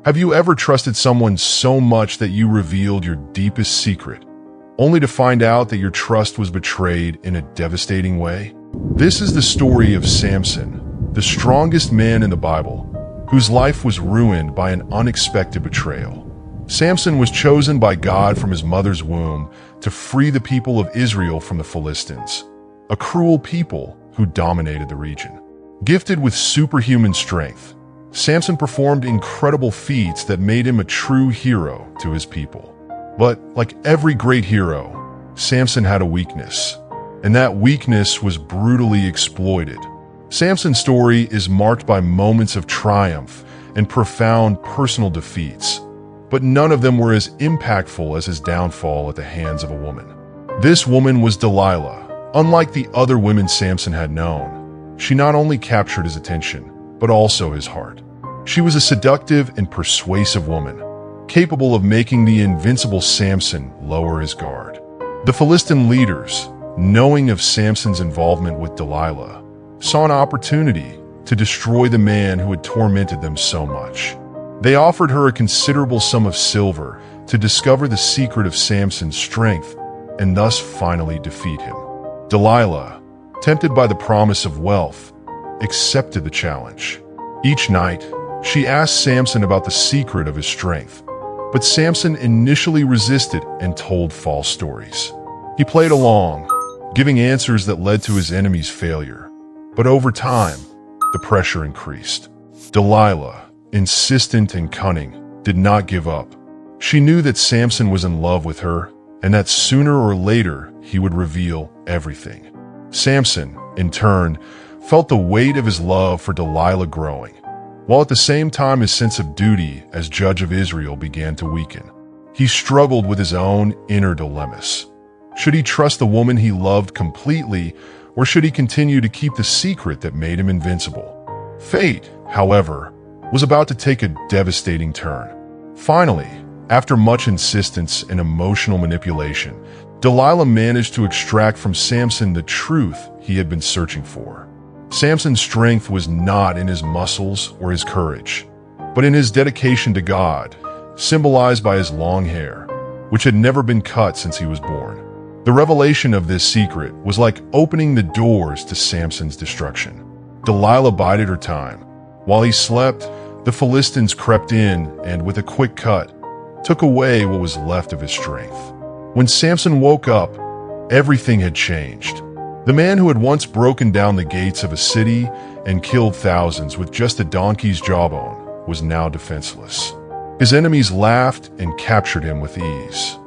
Have you ever trusted someone so much that you revealed your deepest secret, only to find out that your trust was betrayed in a devastating way? This is the story of Samson, the strongest man in the Bible, whose life was ruined by an unexpected betrayal. Samson was chosen by God from his mother's womb to free the people of Israel from the Philistines, a cruel people who dominated the region. Gifted with superhuman strength, Samson performed incredible feats that made him a true hero to his people. But like every great hero, Samson had a weakness, and that weakness was brutally exploited. Samson's story is marked by moments of triumph and profound personal defeats, but none of them were as impactful as his downfall at the hands of a woman. This woman was Delilah. Unlike the other women Samson had known, she not only captured his attention, but also his heart. She was a seductive and persuasive woman, capable of making the invincible Samson lower his guard. The Philistine leaders, knowing of Samson's involvement with Delilah, saw an opportunity to destroy the man who had tormented them so much. They offered her a considerable sum of silver to discover the secret of Samson's strength and thus finally defeat him. Delilah, tempted by the promise of wealth, accepted the challenge. Each night, she asked Samson about the secret of his strength, but Samson initially resisted and told false stories. He played along, giving answers that led to his enemy's failure. But over time, the pressure increased. Delilah, insistent and cunning, did not give up. She knew that Samson was in love with her, and that sooner or later he would reveal everything. Samson, in turn, felt the weight of his love for Delilah growing, while at the same time his sense of duty as judge of Israel began to weaken. He struggled with his own inner dilemmas. Should he trust the woman he loved completely, or should he continue to keep the secret that made him invincible? Fate, however, was about to take a devastating turn. Finally, after much insistence and emotional manipulation, Delilah managed to extract from Samson the truth he had been searching for. Samson's strength was not in his muscles or his courage, but in his dedication to God, symbolized by his long hair, which had never been cut since he was born. The revelation of this secret was like opening the doors to Samson's destruction. Delilah bided her time. While he slept, the Philistines crept in and, with a quick cut, took away what was left of his strength. When Samson woke up, everything had changed. The man who had once broken down the gates of a city and killed thousands with just a donkey's jawbone was now defenseless. His enemies laughed and captured him with ease.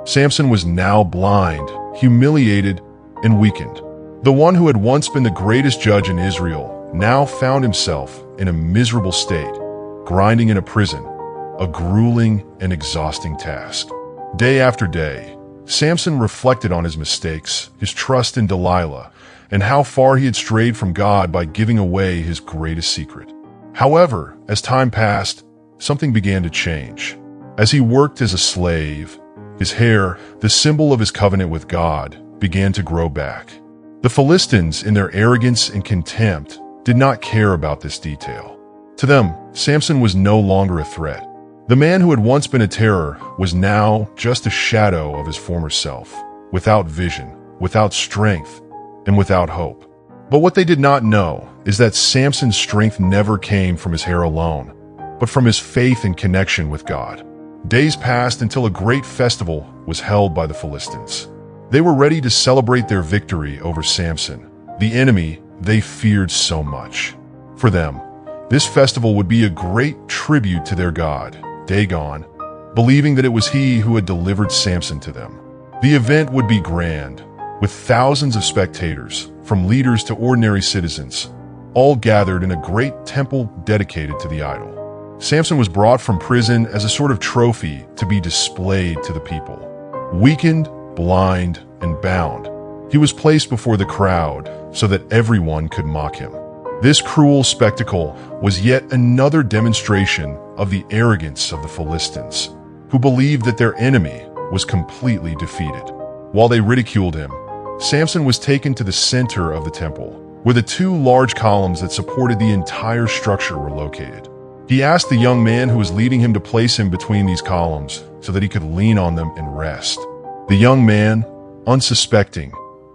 Samson was now blind, humiliated, and weakened. The one who had once been the greatest judge in Israel now found himself in a miserable state, grinding in a prison, a grueling and exhausting task. Day after day, Samson reflected on his mistakes, his trust in Delilah, and how far he had strayed from God by giving away his greatest secret. However, as time passed, something began to change. As he worked as a slave, his hair, the symbol of his covenant with God, began to grow back. The Philistines, in their arrogance and contempt, did not care about this detail. To them, Samson was no longer a threat. The man who had once been a terror was now just a shadow of his former self, without vision, without strength, and without hope. But what they did not know is that Samson's strength never came from his hair alone, but from his faith and connection with God. Days passed until a great festival was held by the Philistines. They were ready to celebrate their victory over Samson, the enemy they feared so much. For them, this festival would be a great tribute to their god, Dagon, believing that it was he who had delivered Samson to them. The event would be grand, with thousands of spectators, from leaders to ordinary citizens, all gathered in a great temple dedicated to the idol. Samson was brought from prison as a sort of trophy to be displayed to the people. Weakened, blind, and bound, he was placed before the crowd so that everyone could mock him. This cruel spectacle was yet another demonstration of the arrogance of the Philistines, who believed that their enemy was completely defeated. While they ridiculed him, Samson was taken to the center of the temple, where the two large columns that supported the entire structure were located. He asked the young man who was leading him to place him between these columns so that he could lean on them and rest. The young man, unsuspecting,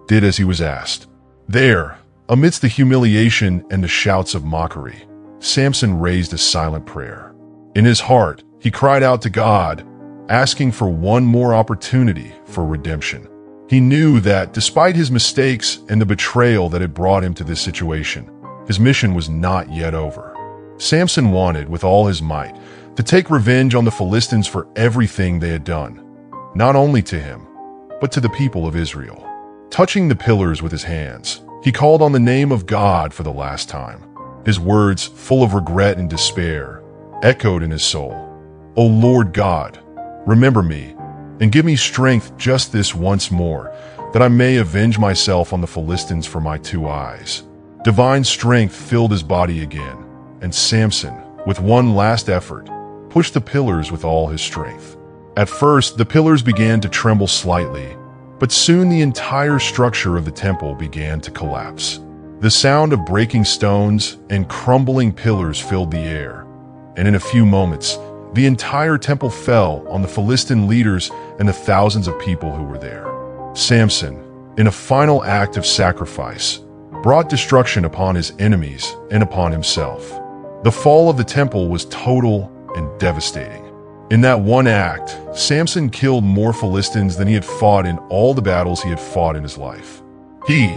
did as he was asked. There, amidst the humiliation and the shouts of mockery, Samson raised a silent prayer. In his heart, he cried out to God, asking for one more opportunity for redemption. He knew that, despite his mistakes and the betrayal that had brought him to this situation, his mission was not yet over. Samson wanted, with all his might, to take revenge on the Philistines for everything they had done, not only to him, but to the people of Israel. Touching the pillars with his hands, he called on the name of God for the last time. His words, full of regret and despair, echoed in his soul. "O Lord God, remember me, and give me strength just this once more, that I may avenge myself on the Philistines for my two eyes." Divine strength filled his body again, and Samson, with one last effort, pushed the pillars with all his strength. At first, the pillars began to tremble slightly, but soon the entire structure of the temple began to collapse. The sound of breaking stones and crumbling pillars filled the air, and in a few moments, the entire temple fell on the Philistine leaders and the thousands of people who were there. Samson, in a final act of sacrifice, brought destruction upon his enemies and upon himself. The fall of the temple was total and devastating. In that one act, Samson killed more Philistines than he had fought in all the battles he had fought in his life. He,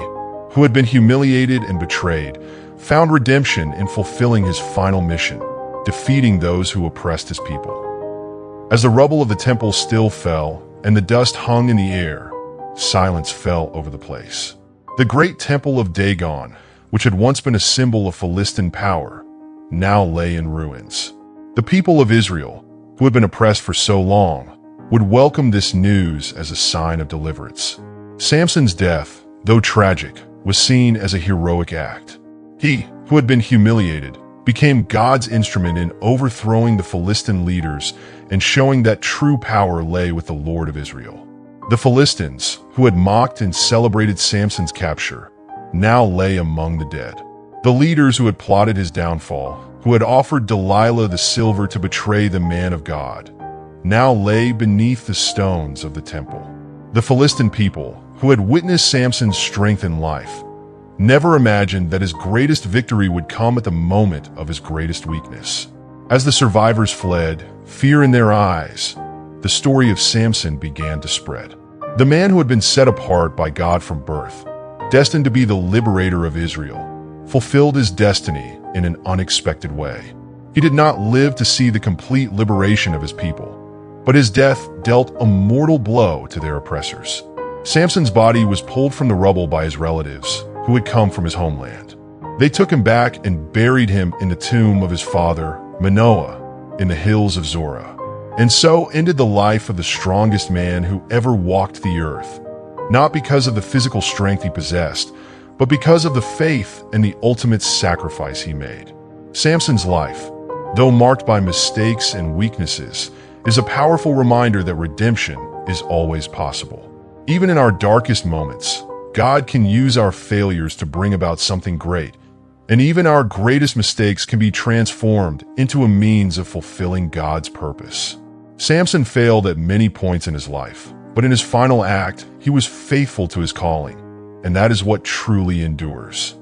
who had been humiliated and betrayed, found redemption in fulfilling his final mission, defeating those who oppressed his people. As the rubble of the temple still fell and the dust hung in the air, silence fell over the place. The great temple of Dagon, which had once been a symbol of Philistine power, now lay in ruins. The people of Israel, who had been oppressed for so long, would welcome this news as a sign of deliverance. Samson's death, though tragic, was seen as a heroic act. He, who had been humiliated, became God's instrument in overthrowing the Philistine leaders and showing that true power lay with the Lord of Israel. The Philistines, who had mocked and celebrated Samson's capture, now lay among the dead. The leaders who had plotted his downfall, who had offered Delilah the silver to betray the man of God, now lay beneath the stones of the temple. The Philistine people, who had witnessed Samson's strength in life, never imagined that his greatest victory would come at the moment of his greatest weakness. As the survivors fled, fear in their eyes, the story of Samson began to spread. The man who had been set apart by God from birth, destined to be the liberator of Israel, fulfilled his destiny in an unexpected way. He did not live to see the complete liberation of his people, but his death dealt a mortal blow to their oppressors. Samson's body was pulled from the rubble by his relatives, who had come from his homeland. They took him back and buried him in the tomb of his father, Manoah, in the hills of Zorah. And so ended the life of the strongest man who ever walked the earth, not because of the physical strength he possessed, but because of the faith and the ultimate sacrifice he made. Samson's life, though marked by mistakes and weaknesses, is a powerful reminder that redemption is always possible. Even in our darkest moments, God can use our failures to bring about something great, and even our greatest mistakes can be transformed into a means of fulfilling God's purpose. Samson failed at many points in his life, but in his final act, he was faithful to his calling, and that is what truly endures.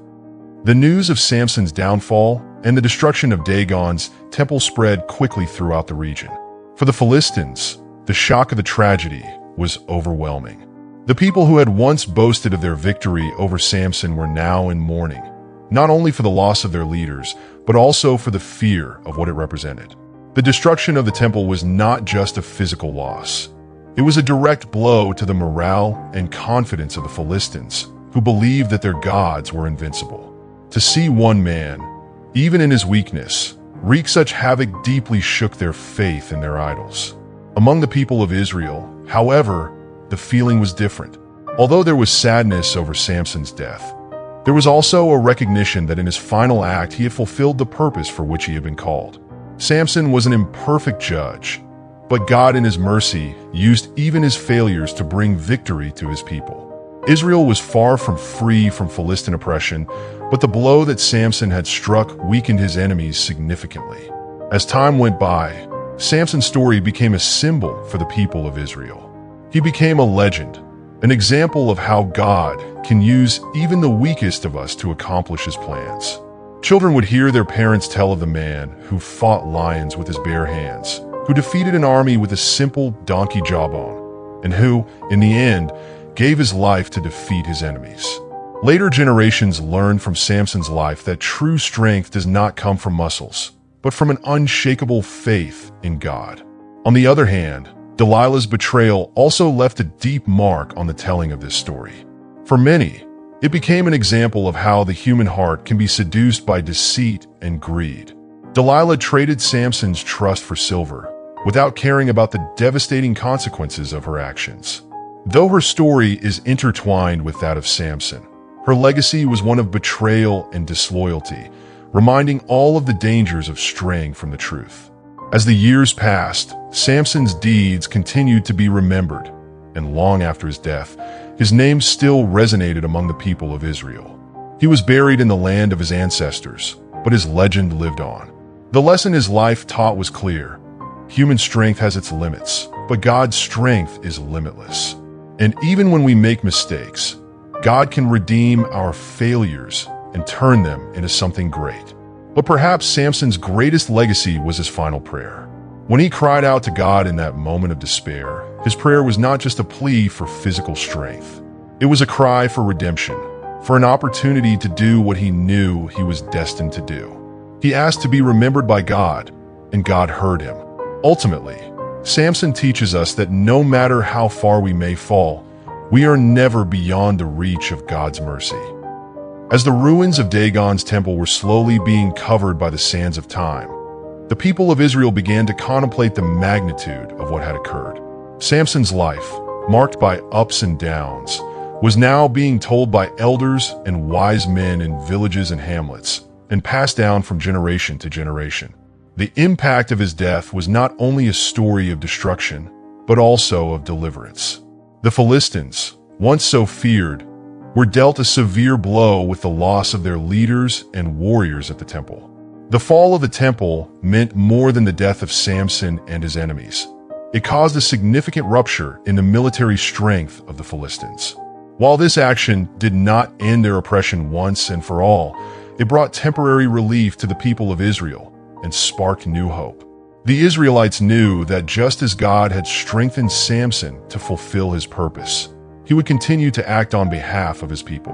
The news of Samson's downfall and the destruction of Dagon's temple spread quickly throughout the region. For the Philistines, the shock of the tragedy was overwhelming. The people who had once boasted of their victory over Samson were now in mourning, not only for the loss of their leaders, but also for the fear of what it represented. The destruction of the temple was not just a physical loss. It was a direct blow to the morale and confidence of the Philistines, who believed that their gods were invincible. To see one man, even in his weakness, wreak such havoc deeply shook their faith in their idols. Among the people of Israel, however, the feeling was different. Although there was sadness over Samson's death, there was also a recognition that in his final act he had fulfilled the purpose for which he had been called. Samson was an imperfect judge, but God in his mercy used even his failures to bring victory to his people. Israel was far from free from Philistine oppression, but the blow that Samson had struck weakened his enemies significantly. As time went by, Samson's story became a symbol for the people of Israel. He became a legend, an example of how God can use even the weakest of us to accomplish his plans. Children would hear their parents tell of the man who fought lions with his bare hands, who defeated an army with a simple donkey jawbone, and who, in the end, gave his life to defeat his enemies. Later generations learned from Samson's life that true strength does not come from muscles, but from an unshakable faith in God. On the other hand, Delilah's betrayal also left a deep mark on the telling of this story. For many, it became an example of how the human heart can be seduced by deceit and greed. Delilah traded Samson's trust for silver, without caring about the devastating consequences of her actions. Though her story is intertwined with that of Samson, her legacy was one of betrayal and disloyalty, reminding all of the dangers of straying from the truth. As the years passed, Samson's deeds continued to be remembered, and long after his death, his name still resonated among the people of Israel. He was buried in the land of his ancestors, but his legend lived on. The lesson his life taught was clear. Human strength has its limits, but God's strength is limitless. And even when we make mistakes, God can redeem our failures and turn them into something great. But perhaps Samson's greatest legacy was his final prayer. When he cried out to God in that moment of despair, his prayer was not just a plea for physical strength. It was a cry for redemption, for an opportunity to do what he knew he was destined to do. He asked to be remembered by God, and God heard him. Ultimately, Samson teaches us that no matter how far we may fall, we are never beyond the reach of God's mercy. As the ruins of Dagon's temple were slowly being covered by the sands of time, the people of Israel began to contemplate the magnitude of what had occurred. Samson's life, marked by ups and downs, was now being told by elders and wise men in villages and hamlets, and passed down from generation to generation. The impact of his death was not only a story of destruction, but also of deliverance. The Philistines, once so feared, were dealt a severe blow with the loss of their leaders and warriors at the temple. The fall of the temple meant more than the death of Samson and his enemies. It caused a significant rupture in the military strength of the Philistines. While this action did not end their oppression once and for all, it brought temporary relief to the people of Israel and sparked new hope. The Israelites knew that just as God had strengthened Samson to fulfill his purpose, he would continue to act on behalf of his people.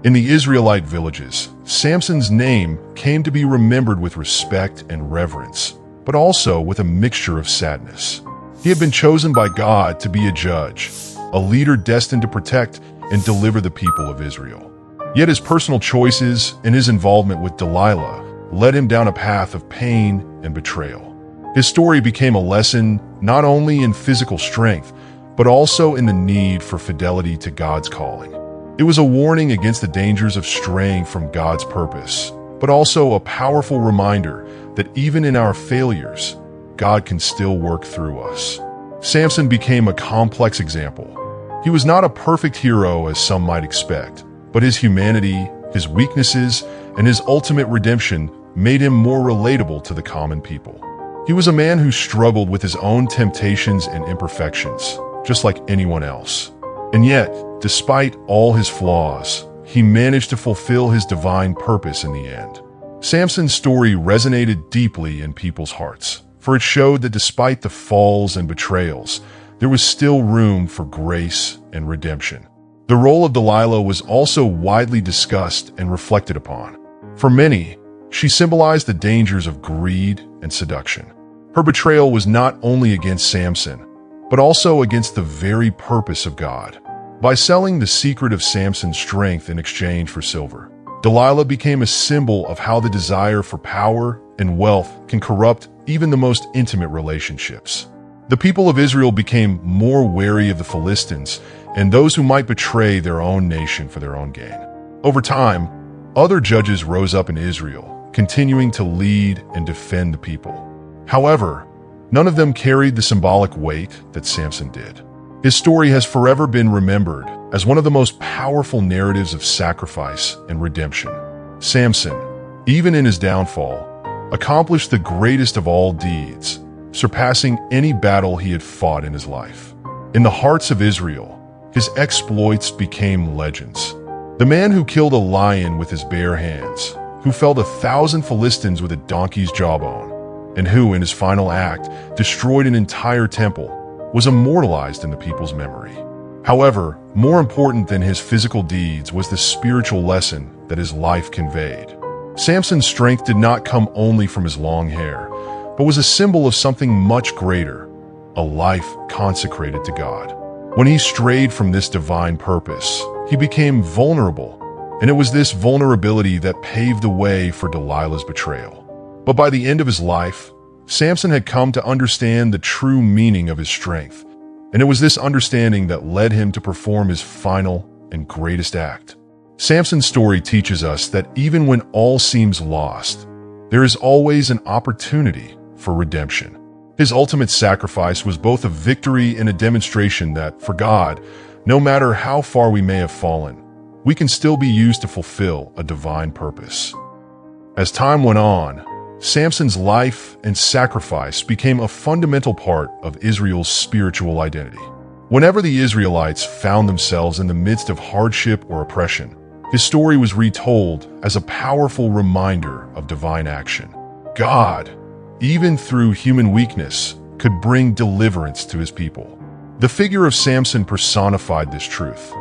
In the Israelite villages, Samson's name came to be remembered with respect and reverence, but also with a mixture of sadness. He had been chosen by God to be a judge, a leader destined to protect and deliver the people of Israel. Yet his personal choices and his involvement with Delilah led him down a path of pain and betrayal. His story became a lesson not only in physical strength, but also in the need for fidelity to God's calling. It was a warning against the dangers of straying from God's purpose, but also a powerful reminder that even in our failures, God can still work through us. Samson became a complex example. He was not a perfect hero as some might expect, but his humanity, his weaknesses, and his ultimate redemption made him more relatable to the common people. He was a man who struggled with his own temptations and imperfections, just like anyone else. And yet, despite all his flaws, he managed to fulfill his divine purpose in the end. Samson's story resonated deeply in people's hearts, for it showed that despite the falls and betrayals, there was still room for grace and redemption. The role of Delilah was also widely discussed and reflected upon. For many, she symbolized the dangers of greed and seduction. Her betrayal was not only against Samson, but also against the very purpose of God. By selling the secret of Samson's strength in exchange for silver, Delilah became a symbol of how the desire for power and wealth can corrupt even the most intimate relationships. The people of Israel became more wary of the Philistines and those who might betray their own nation for their own gain. Over time, other judges rose up in Israel, continuing to lead and defend the people. However, none of them carried the symbolic weight that Samson did. His story has forever been remembered as one of the most powerful narratives of sacrifice and redemption. Samson, even in his downfall, accomplished the greatest of all deeds, surpassing any battle he had fought in his life. In the hearts of Israel, his exploits became legends. The man who killed a lion with his bare hands, who felled 1,000 Philistines with a donkey's jawbone, and who, in his final act, destroyed an entire temple, was immortalized in the people's memory. However, more important than his physical deeds was the spiritual lesson that his life conveyed. Samson's strength did not come only from his long hair, but was a symbol of something much greater, a life consecrated to God. When he strayed from this divine purpose, he became vulnerable, and it was this vulnerability that paved the way for Delilah's betrayal. But by the end of his life, Samson had come to understand the true meaning of his strength, and it was this understanding that led him to perform his final and greatest act. Samson's story teaches us that even when all seems lost, there is always an opportunity for redemption. His ultimate sacrifice was both a victory and a demonstration that, for God, no matter how far we may have fallen, we can still be used to fulfill a divine purpose. As time went on, Samson's life and sacrifice became a fundamental part of Israel's spiritual identity. Whenever the Israelites found themselves in the midst of hardship or oppression, his story was retold as a powerful reminder of divine action. God, even through human weakness, could bring deliverance to his people. The figure of Samson personified this truth,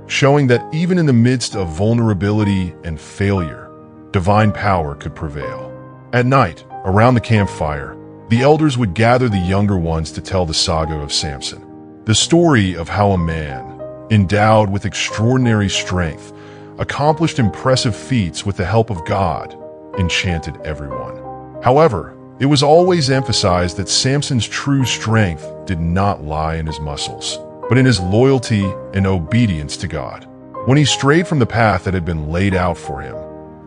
showing that even in the midst of vulnerability and failure, divine power could prevail. At night, around the campfire, the elders would gather the younger ones to tell the saga of Samson, the story of how a man, endowed with extraordinary strength, accomplished impressive feats with the help of God, enchanted everyone. However, it was always emphasized that Samson's true strength did not lie in his muscles, but in his loyalty and obedience to God. When he strayed from the path that had been laid out for him,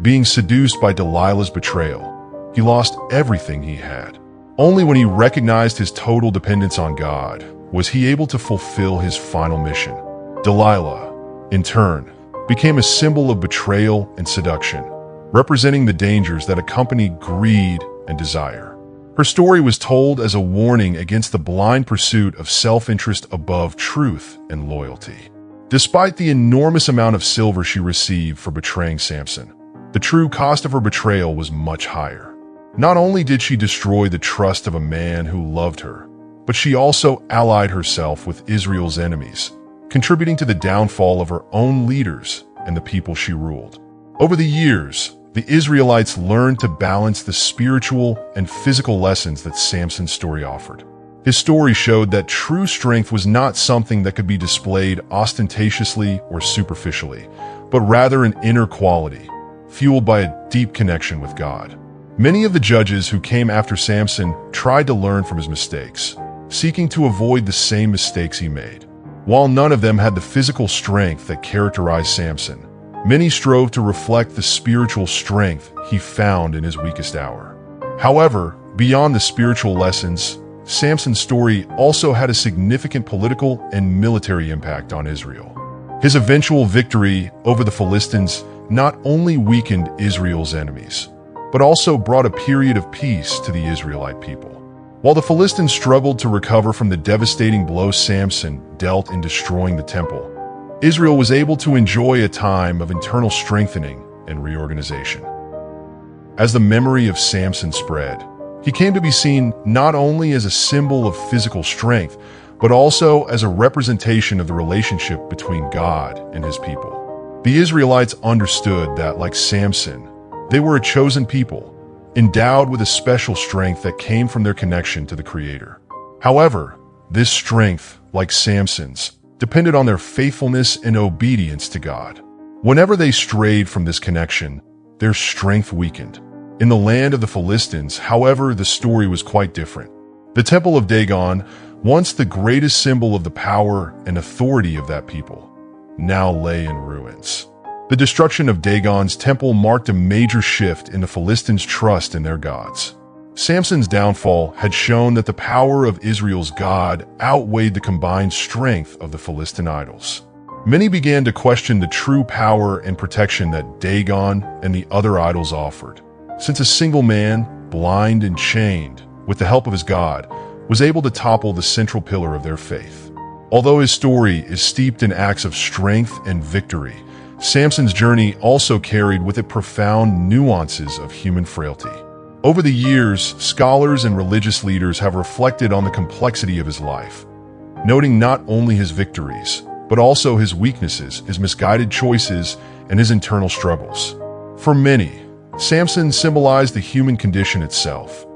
being seduced by Delilah's betrayal, he lost everything he had. Only when he recognized his total dependence on God was he able to fulfill his final mission. Delilah, in turn, became a symbol of betrayal and seduction, representing the dangers that accompany greed and desire. Her story was told as a warning against the blind pursuit of self-interest above truth and loyalty. Despite the enormous amount of silver she received for betraying Samson, the true cost of her betrayal was much higher. Not only did she destroy the trust of a man who loved her, but she also allied herself with Israel's enemies, contributing to the downfall of her own leaders and the people she ruled. Over the years, the Israelites learned to balance the spiritual and physical lessons that Samson's story offered. His story showed that true strength was not something that could be displayed ostentatiously or superficially, but rather an inner quality, fueled by a deep connection with God. Many of the judges who came after Samson tried to learn from his mistakes, seeking to avoid the same mistakes he made. While none of them had the physical strength that characterized Samson, many strove to reflect the spiritual strength he found in his weakest hour. However, beyond the spiritual lessons, Samson's story also had a significant political and military impact on Israel. His eventual victory over the Philistines not only weakened Israel's enemies, but also brought a period of peace to the Israelite people. While the Philistines struggled to recover from the devastating blow Samson dealt in destroying the temple, Israel was able to enjoy a time of internal strengthening and reorganization. As the memory of Samson spread, he came to be seen not only as a symbol of physical strength, but also as a representation of the relationship between God and his people. The Israelites understood that, like Samson, they were a chosen people, endowed with a special strength that came from their connection to the Creator. However, this strength, like Samson's, depended on their faithfulness and obedience to God. Whenever they strayed from this connection, their strength weakened. In the land of the Philistines, however, the story was quite different. The Temple of Dagon, once the greatest symbol of the power and authority of that people, now lay in ruins. The destruction of Dagon's temple marked a major shift in the Philistines' trust in their gods. Samson's downfall had shown that the power of Israel's God outweighed the combined strength of the Philistine idols. Many began to question the true power and protection that Dagon and the other idols offered, since a single man, blind and chained, with the help of his God, was able to topple the central pillar of their faith. Although his story is steeped in acts of strength and victory, Samson's journey also carried with it profound nuances of human frailty. Over the years, scholars and religious leaders have reflected on the complexity of his life, noting not only his victories, but also his weaknesses, his misguided choices, and his internal struggles. For many, Samson symbolized the human condition itself,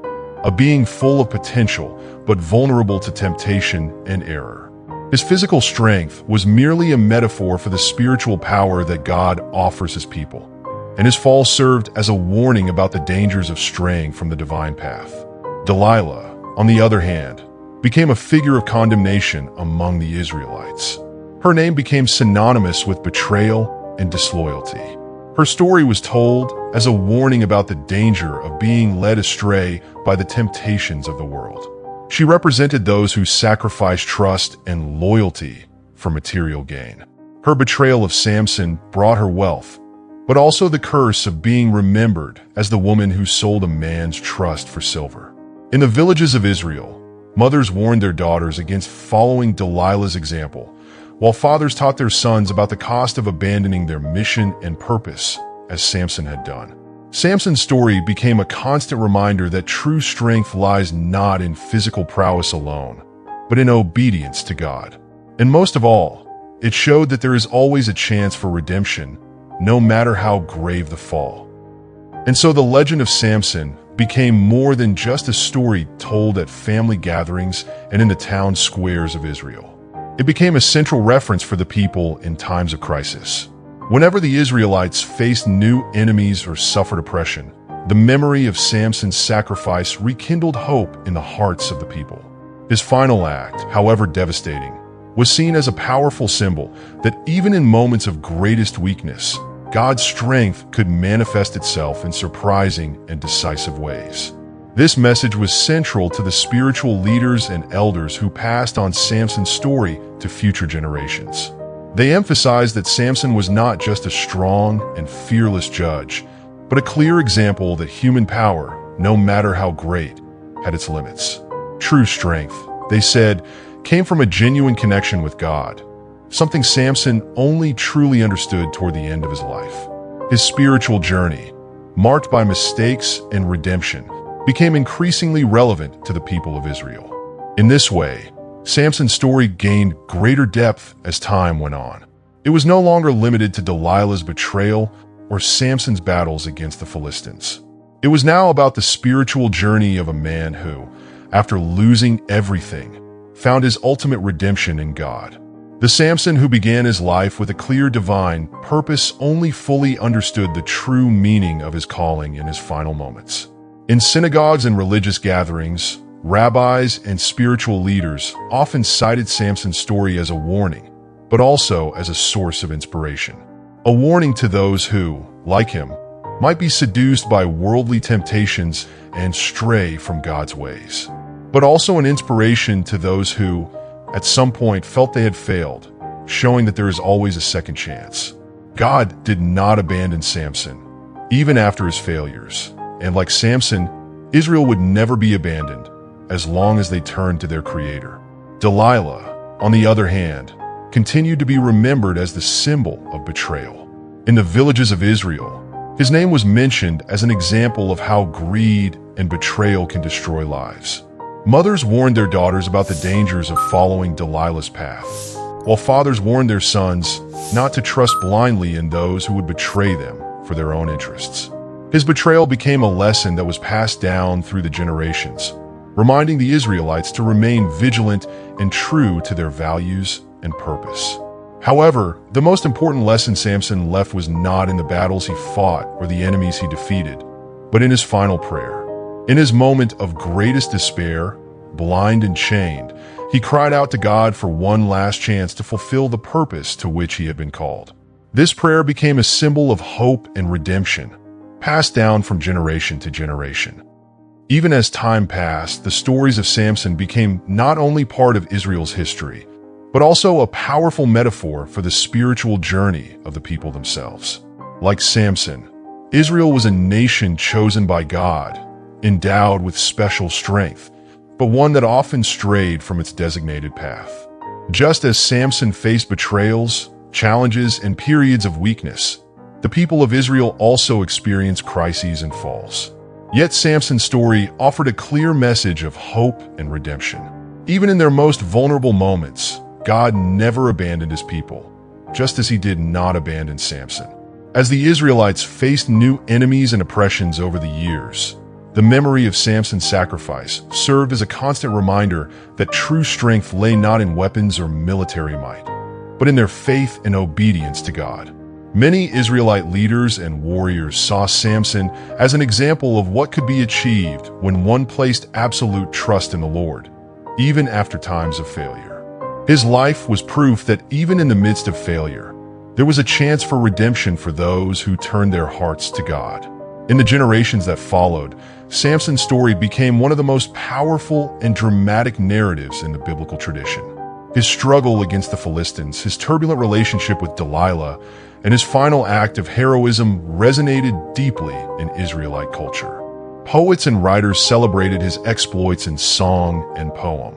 a being full of potential but vulnerable to temptation and error. His physical strength was merely a metaphor for the spiritual power that God offers his people, and his fall served as a warning about the dangers of straying from the divine path. Delilah, on the other hand, became a figure of condemnation among the Israelites. Her name became synonymous with betrayal and disloyalty. Her story was told as a warning about the danger of being led astray by the temptations of the world. She represented those who sacrificed trust and loyalty for material gain. Her betrayal of Samson brought her wealth, but also the curse of being remembered as the woman who sold a man's trust for silver. In the villages of Israel, mothers warned their daughters against following Delilah's example, while fathers taught their sons about the cost of abandoning their mission and purpose, as Samson had done. Samson's story became a constant reminder that true strength lies not in physical prowess alone, but in obedience to God. And most of all, it showed that there is always a chance for redemption, no matter how grave the fall. And so the legend of Samson became more than just a story told at family gatherings and in the town squares of Israel. It became a central reference for the people in times of crisis. Whenever the Israelites faced new enemies or suffered oppression, the memory of Samson's sacrifice rekindled hope in the hearts of the people. His final act, however devastating, was seen as a powerful symbol that even in moments of greatest weakness, God's strength could manifest itself in surprising and decisive ways. This message was central to the spiritual leaders and elders who passed on Samson's story to future generations. They emphasized that Samson was not just a strong and fearless judge, but a clear example that human power, no matter how great, had its limits. True strength, they said, came from a genuine connection with God, something Samson only truly understood toward the end of his life. His spiritual journey, marked by mistakes and redemption, became increasingly relevant to the people of Israel. In this way, Samson's story gained greater depth as time went on. It was no longer limited to Delilah's betrayal or Samson's battles against the Philistines. It was now about the spiritual journey of a man who, after losing everything, found his ultimate redemption in God. The Samson who began his life with a clear divine purpose only fully understood the true meaning of his calling in his final moments. In synagogues and religious gatherings, rabbis and spiritual leaders often cited Samson's story as a warning, but also as a source of inspiration. A warning to those who, like him, might be seduced by worldly temptations and stray from God's ways, but also an inspiration to those who, at some point, felt they had failed, showing that there is always a second chance. God did not abandon Samson, even after his failures, and like Samson, Israel would never be abandoned as long as they turned to their Creator. Delilah, on the other hand, continued to be remembered as the symbol of betrayal. In the villages of Israel, his name was mentioned as an example of how greed and betrayal can destroy lives. Mothers warned their daughters about the dangers of following Delilah's path, while fathers warned their sons not to trust blindly in those who would betray them for their own interests. His betrayal became a lesson that was passed down through the generations, reminding the Israelites to remain vigilant and true to their values and purpose. However, the most important lesson Samson left was not in the battles he fought or the enemies he defeated, but in his final prayer. In his moment of greatest despair, blind and chained, he cried out to God for one last chance to fulfill the purpose to which he had been called. This prayer became a symbol of hope and redemption, passed down from generation to generation. Even as time passed, the stories of Samson became not only part of Israel's history, but also a powerful metaphor for the spiritual journey of the people themselves. Like Samson, Israel was a nation chosen by God, endowed with special strength, but one that often strayed from its designated path. Just as Samson faced betrayals, challenges, and periods of weakness, the people of Israel also experienced crises and falls. Yet Samson's story offered a clear message of hope and redemption. Even in their most vulnerable moments, God never abandoned his people, just as he did not abandon Samson. As the Israelites faced new enemies and oppressions over the years, the memory of Samson's sacrifice served as a constant reminder that true strength lay not in weapons or military might, but in their faith and obedience to God. Many Israelite leaders and warriors saw Samson as an example of what could be achieved when one placed absolute trust in the Lord, even after times of failure. His life was proof that even in the midst of failure, there was a chance for redemption for those who turned their hearts to God. In the generations that followed, Samson's story became one of the most powerful and dramatic narratives in the biblical tradition. His struggle against the Philistines, his turbulent relationship with Delilah, and his final act of heroism resonated deeply in Israelite culture. Poets and writers celebrated his exploits in song and poem,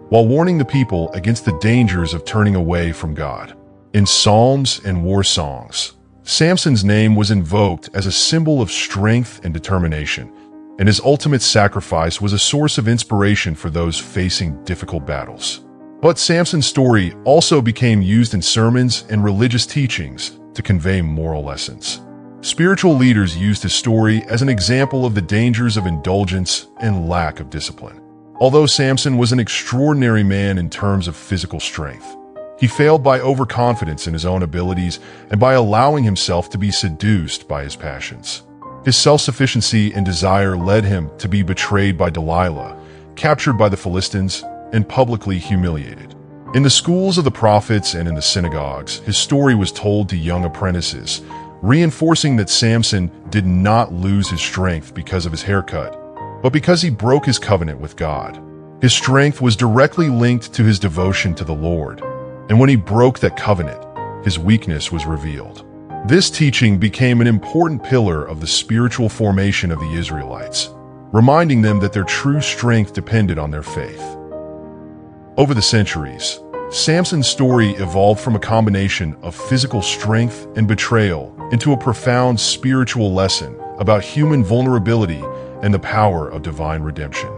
while warning the people against the dangers of turning away from God. In psalms and war songs, Samson's name was invoked as a symbol of strength and determination, and his ultimate sacrifice was a source of inspiration for those facing difficult battles. But Samson's story also became used in sermons and religious teachings to convey moral lessons. Spiritual leaders used his story as an example of the dangers of indulgence and lack of discipline. Although Samson was an extraordinary man in terms of physical strength, he failed by overconfidence in his own abilities and by allowing himself to be seduced by his passions. His self-sufficiency and desire led him to be betrayed by Delilah, captured by the Philistines, and publicly humiliated. In the schools of the prophets and in the synagogues, his story was told to young apprentices, reinforcing that Samson did not lose his strength because of his haircut, but because he broke his covenant with God. His strength was directly linked to his devotion to the Lord, and when he broke that covenant, his weakness was revealed. This teaching became an important pillar of the spiritual formation of the Israelites, reminding them that their true strength depended on their faith. Over the centuries, Samson's story evolved from a combination of physical strength and betrayal into a profound spiritual lesson about human vulnerability and the power of divine redemption.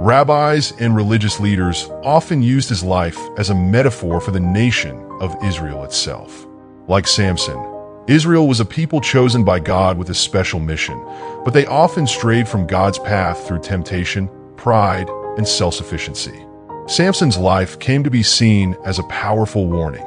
Rabbis and religious leaders often used his life as a metaphor for the nation of Israel itself. Like Samson, Israel was a people chosen by God with a special mission, but they often strayed from God's path through temptation, pride, and self-sufficiency. Samson's life came to be seen as a powerful warning.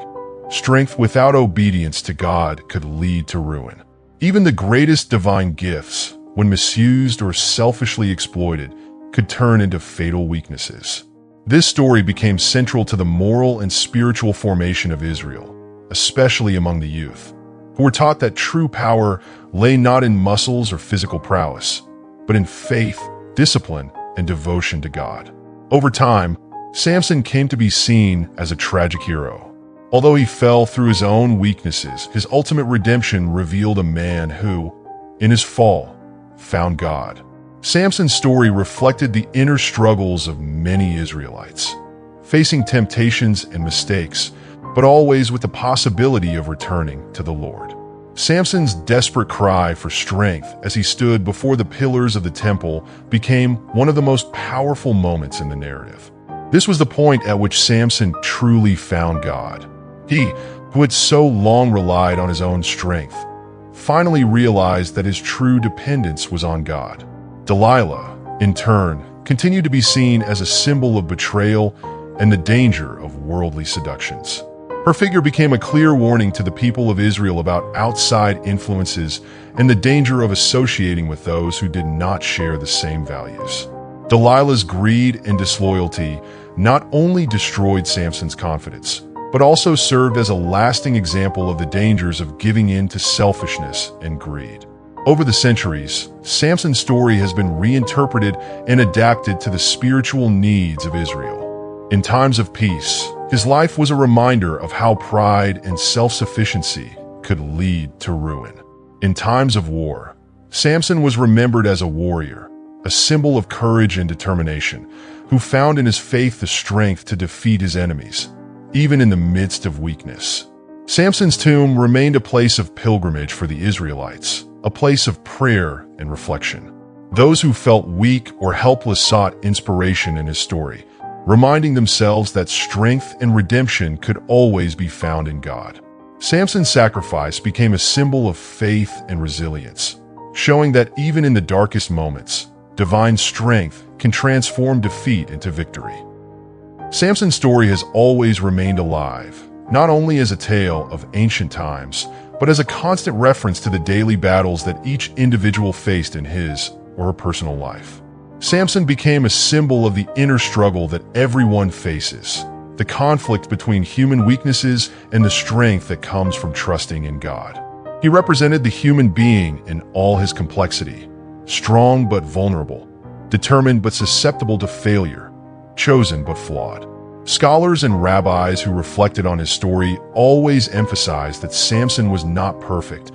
Strength without obedience to God could lead to ruin. Even the greatest divine gifts, when misused or selfishly exploited, could turn into fatal weaknesses. This story became central to the moral and spiritual formation of Israel, especially among the youth, who were taught that true power lay not in muscles or physical prowess, but in faith, discipline, and devotion to God. Over time, Samson came to be seen as a tragic hero. Although he fell through his own weaknesses, his ultimate redemption revealed a man who, in his fall, found God. Samson's story reflected the inner struggles of many Israelites, facing temptations and mistakes, but always with the possibility of returning to the Lord. Samson's desperate cry for strength as he stood before the pillars of the temple became one of the most powerful moments in the narrative. This was the point at which Samson truly found God. He, who had so long relied on his own strength, finally realized that his true dependence was on God. Delilah, in turn, continued to be seen as a symbol of betrayal and the danger of worldly seductions. Her figure became a clear warning to the people of Israel about outside influences and the danger of associating with those who did not share the same values. Delilah's greed and disloyalty not only destroyed Samson's confidence, but also served as a lasting example of the dangers of giving in to selfishness and greed. Over the centuries, Samson's story has been reinterpreted and adapted to the spiritual needs of Israel. In times of peace, his life was a reminder of how pride and self-sufficiency could lead to ruin. In times of war, Samson was remembered as a warrior, a symbol of courage and determination, who found in his faith the strength to defeat his enemies, even in the midst of weakness. Samson's tomb remained a place of pilgrimage for the Israelites, a place of prayer and reflection. Those who felt weak or helpless sought inspiration in his story, reminding themselves that strength and redemption could always be found in God. Samson's sacrifice became a symbol of faith and resilience, showing that even in the darkest moments, divine strength can transform defeat into victory. Samson's story has always remained alive, not only as a tale of ancient times, but as a constant reference to the daily battles that each individual faced in his or her personal life. Samson became a symbol of the inner struggle that everyone faces, the conflict between human weaknesses and the strength that comes from trusting in God. He represented the human being in all his complexity, strong but vulnerable, determined but susceptible to failure, chosen but flawed. Scholars and rabbis who reflected on his story always emphasized that Samson was not perfect,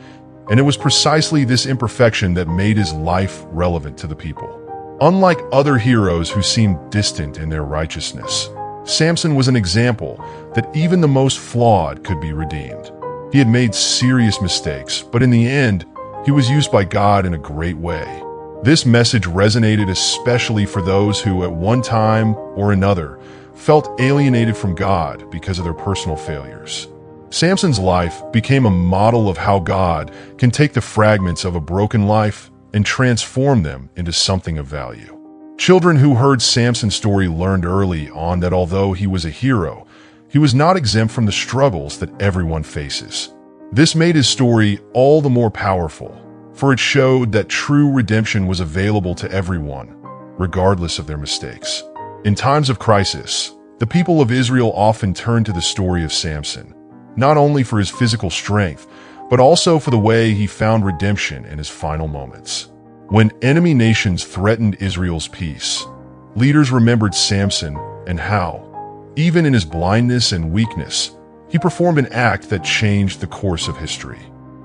and it was precisely this imperfection that made his life relevant to the people. Unlike other heroes who seemed distant in their righteousness, Samson was an example that even the most flawed could be redeemed. He had made serious mistakes, but in the end, he was used by God in a great way. This message resonated especially for those who, at one time or another, felt alienated from God because of their personal failures. Samson's life became a model of how God can take the fragments of a broken life and transform them into something of value. Children who heard Samson's story learned early on that although he was a hero, he was not exempt from the struggles that everyone faces. This made his story all the more powerful, for it showed that true redemption was available to everyone, regardless of their mistakes. In times of crisis, the people of Israel often turned to the story of Samson, not only for his physical strength, but also for the way he found redemption in his final moments. When enemy nations threatened Israel's peace, leaders remembered Samson and how, even in his blindness and weakness, he performed an act that changed the course of history.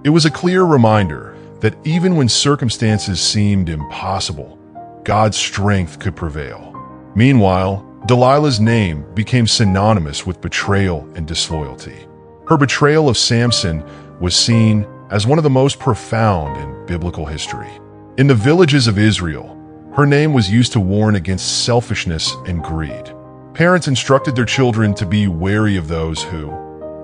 It was a clear reminder that even when circumstances seemed impossible, God's strength could prevail. Meanwhile, Delilah's name became synonymous with betrayal and disloyalty. Her betrayal of Samson was seen as one of the most profound in biblical history. In the villages of Israel, her name was used to warn against selfishness and greed. Parents instructed their children to be wary of those who,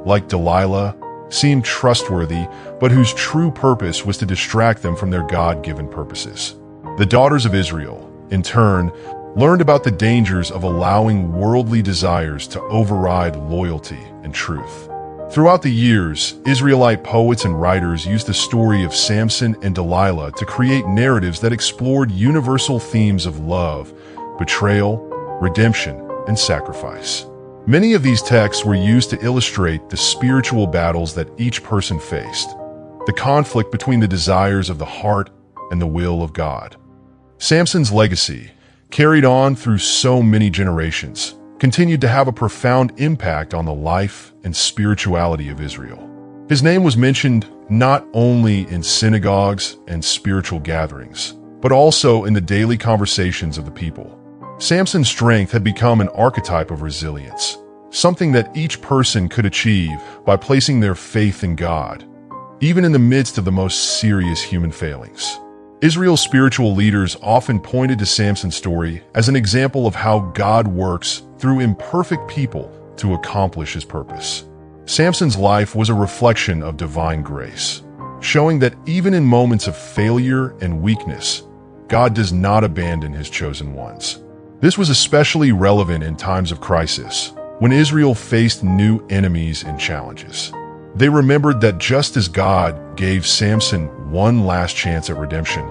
like Delilah, seemed trustworthy, but whose true purpose was to distract them from their God-given purposes. The daughters of Israel, in turn, learned about the dangers of allowing worldly desires to override loyalty and truth. Throughout the years, Israelite poets and writers used the story of Samson and Delilah to create narratives that explored universal themes of love, betrayal, redemption, and sacrifice. Many of these texts were used to illustrate the spiritual battles that each person faced, the conflict between the desires of the heart and the will of God. Samson's legacy, carried on through so many generations, continued to have a profound impact on the life and spirituality of Israel. His name was mentioned not only in synagogues and spiritual gatherings, but also in the daily conversations of the people. Samson's strength had become an archetype of resilience, something that each person could achieve by placing their faith in God, even in the midst of the most serious human failings. Israel's spiritual leaders often pointed to Samson's story as an example of how God works through imperfect people to accomplish his purpose. Samson's life was a reflection of divine grace, showing that even in moments of failure and weakness, God does not abandon his chosen ones. This was especially relevant in times of crisis, when Israel faced new enemies and challenges. They remembered that just as God gave Samson one last chance at redemption,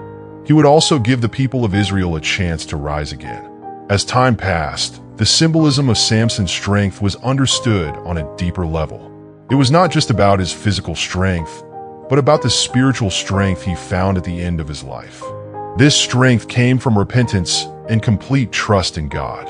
he would also give the people of Israel a chance to rise again. As time passed, the symbolism of Samson's strength was understood on a deeper level. It was not just about his physical strength, but about the spiritual strength he found at the end of his life. This strength came from repentance and complete trust in God.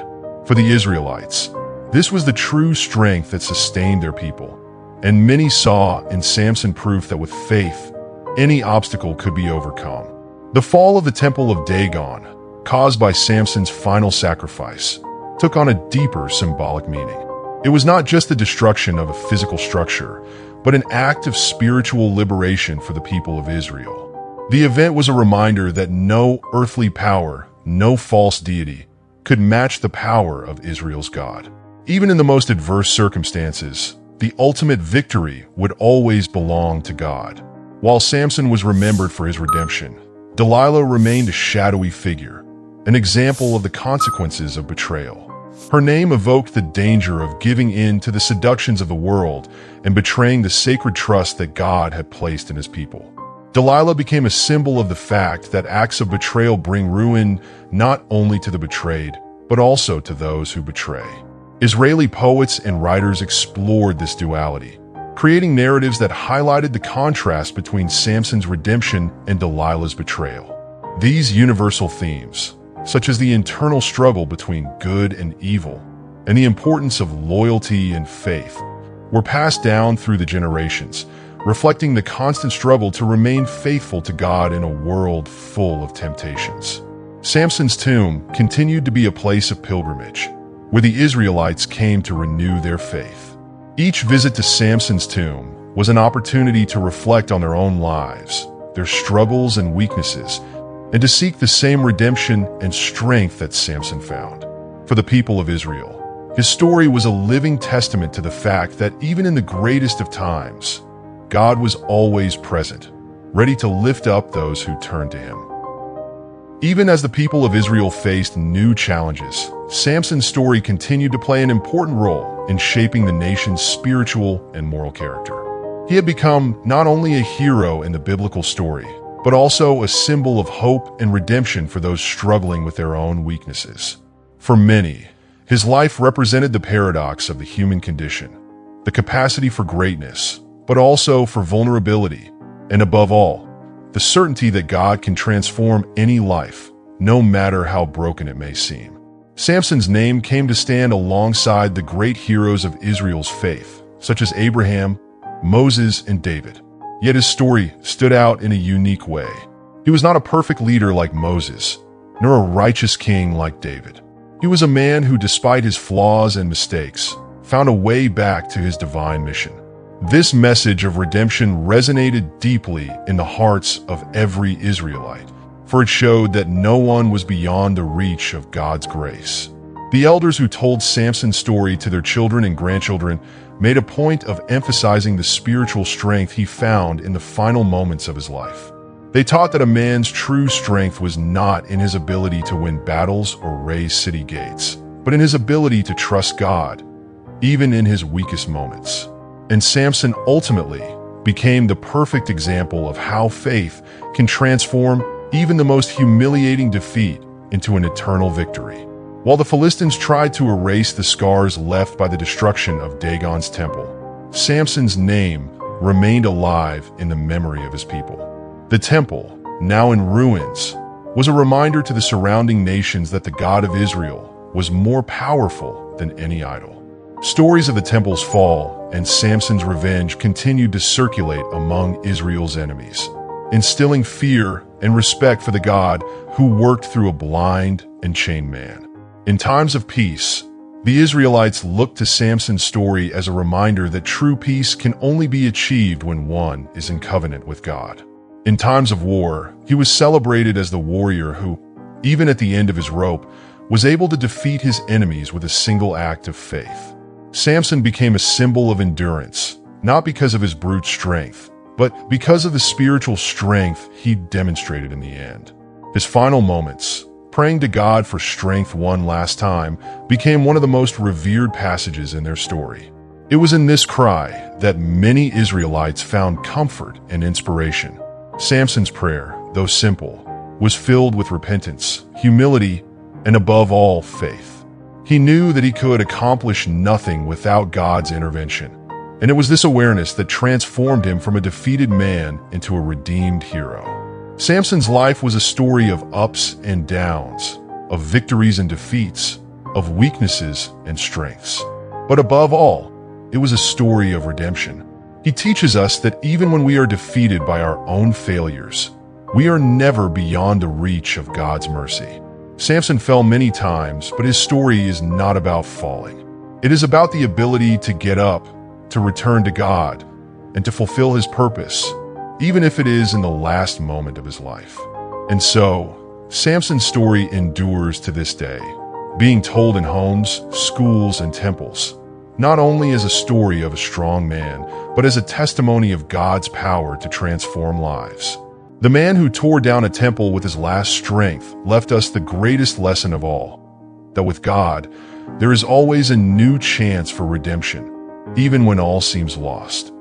For the Israelites, this was the true strength that sustained their people, and many saw in Samson proof that with faith, any obstacle could be overcome. The fall of the Temple of Dagon, caused by Samson's final sacrifice, took on a deeper symbolic meaning. It was not just the destruction of a physical structure, but an act of spiritual liberation for the people of Israel. The event was a reminder that no earthly power, no false deity, could match the power of Israel's God. Even in the most adverse circumstances, the ultimate victory would always belong to God. While Samson was remembered for his redemption, Delilah remained a shadowy figure, an example of the consequences of betrayal. Her name evoked the danger of giving in to the seductions of the world and betraying the sacred trust that God had placed in his people. Delilah became a symbol of the fact that acts of betrayal bring ruin not only to the betrayed, but also to those who betray. Israeli poets and writers explored this duality, creating narratives that highlighted the contrast between Samson's redemption and Delilah's betrayal. These universal themes, such as the internal struggle between good and evil, and the importance of loyalty and faith, were passed down through the generations, reflecting the constant struggle to remain faithful to God in a world full of temptations. Samson's tomb continued to be a place of pilgrimage, where the Israelites came to renew their faith. Each visit to Samson's tomb was an opportunity to reflect on their own lives, their struggles and weaknesses, and to seek the same redemption and strength that Samson found. For the people of Israel, his story was a living testament to the fact that even in the greatest of times, God was always present, ready to lift up those who turned to him. Even as the people of Israel faced new challenges, Samson's story continued to play an important role in shaping the nation's spiritual and moral character. He had become not only a hero in the biblical story, but also a symbol of hope and redemption for those struggling with their own weaknesses. For many, his life represented the paradox of the human condition, the capacity for greatness, but also for vulnerability, and above all, the certainty that God can transform any life, no matter how broken it may seem. Samson's name came to stand alongside the great heroes of Israel's faith, such as Abraham, Moses, and David. Yet his story stood out in a unique way. He was not a perfect leader like Moses, nor a righteous king like David. He was a man who, despite his flaws and mistakes, found a way back to his divine mission. This message of redemption resonated deeply in the hearts of every Israelite, for it showed that no one was beyond the reach of God's grace. The elders who told Samson's story to their children and grandchildren made a point of emphasizing the spiritual strength he found in the final moments of his life. They taught that a man's true strength was not in his ability to win battles or raise city gates, but in his ability to trust God, even in his weakest moments. And Samson ultimately became the perfect example of how faith can transform even the most humiliating defeat into an eternal victory. While the Philistines tried to erase the scars left by the destruction of Dagon's temple, Samson's name remained alive in the memory of his people. The temple, now in ruins, was a reminder to the surrounding nations that the God of Israel was more powerful than any idol. Stories of the temple's fall and Samson's revenge continued to circulate among Israel's enemies, instilling fear and respect for the God who worked through a blind and chained man. In times of peace, the Israelites looked to Samson's story as a reminder that true peace can only be achieved when one is in covenant with God. In times of war, he was celebrated as the warrior who, even at the end of his rope, was able to defeat his enemies with a single act of faith. Samson became a symbol of endurance, not because of his brute strength, but because of the spiritual strength he demonstrated in the end. His final moments, praying to God for strength one last time, became one of the most revered passages in their story. It was in this cry that many Israelites found comfort and inspiration. Samson's prayer, though simple, was filled with repentance, humility, and above all, faith. He knew that he could accomplish nothing without God's intervention, and it was this awareness that transformed him from a defeated man into a redeemed hero. Samson's life was a story of ups and downs, of victories and defeats, of weaknesses and strengths. But above all, it was a story of redemption. He teaches us that even when we are defeated by our own failures, we are never beyond the reach of God's mercy. Samson fell many times, but his story is not about falling. It is about the ability to get up, to return to God, and to fulfill his purpose, even if it is in the last moment of his life. And so, Samson's story endures to this day, being told in homes, schools, and temples, not only as a story of a strong man, but as a testimony of God's power to transform lives. The man who tore down a temple with his last strength left us the greatest lesson of all, that with God, there is always a new chance for redemption, even when all seems lost.